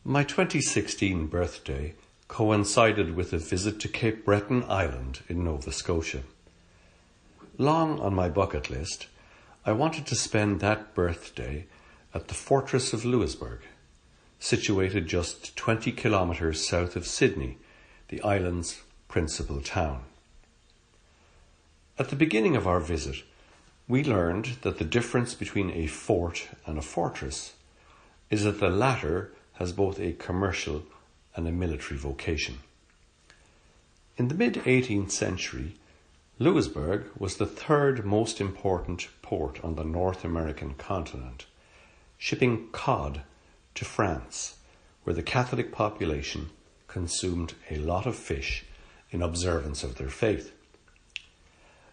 My 2016 birthday coincided with a visit to Cape Breton Island in Nova Scotia. Long on my bucket list, I wanted to spend that birthday at the Fortress of Louisbourg, situated just 20 kilometres south of Sydney, the island's principal town. At the beginning of our visit, we learned that the difference between a fort and a fortress is that the latter has both a commercial and a military vocation. In the mid-18th century, Louisbourg was the third most important port on the North American continent, shipping cod to France, where the Catholic population consumed a lot of fish in observance of their faith.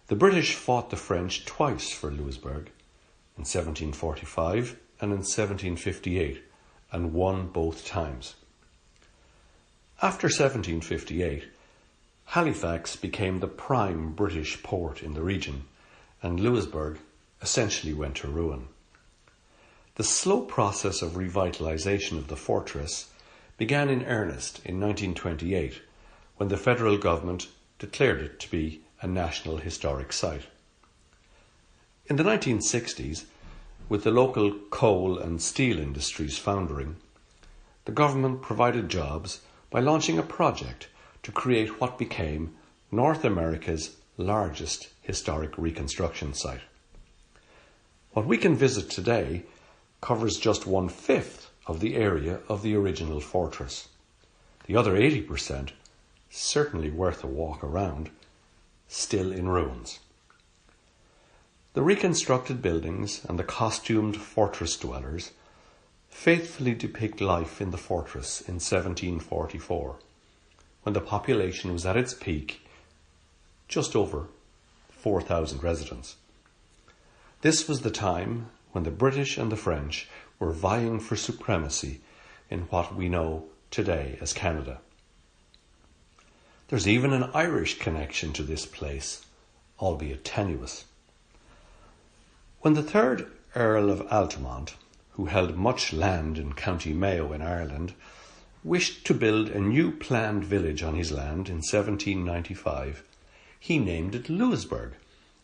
The British fought the French twice for Louisbourg, in 1745 and in 1758, and won both times. After 1758, Halifax became the prime British port in the region, and Louisbourg essentially went to ruin. The slow process of revitalisation of the fortress began in earnest in 1928, when the federal government declared it to be a National Historic Site. In the 1960s, with the local coal and steel industries foundering, the government provided jobs by launching a project to create what became North America's largest historic reconstruction site. What we can visit today covers just 1/5 of the area of the original fortress. The other 80%, certainly worth a walk around, still in ruins. The reconstructed buildings and the costumed fortress dwellers faithfully depict life in the fortress in 1744, when the population was at its peak, just over 4,000 residents. This was the time when the British and the French were vying for supremacy in what we know today as Canada. There's even an Irish connection to this place, albeit tenuous. When the third Earl of Altamont, who held much land in County Mayo in Ireland, wished to build a new planned village on his land in 1795, he named it Louisbourg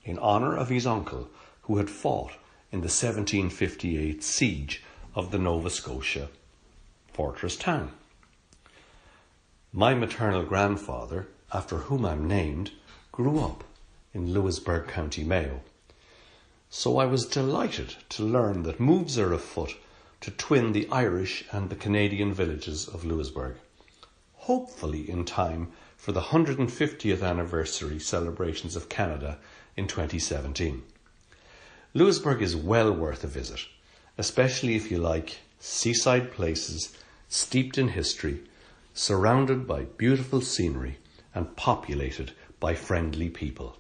in honour of his uncle who had fought in the 1758 siege of the Nova Scotia fortress town. My maternal grandfather, after whom I'm named, grew up in Louisbourg, County Mayo. So I was delighted to learn that moves are afoot to twin the Irish and the Canadian villages of Louisbourg, hopefully in time for the 150th anniversary celebrations of Canada in 2017. Louisbourg is well worth a visit, especially if you like seaside places steeped in history, surrounded by beautiful scenery and populated by friendly people.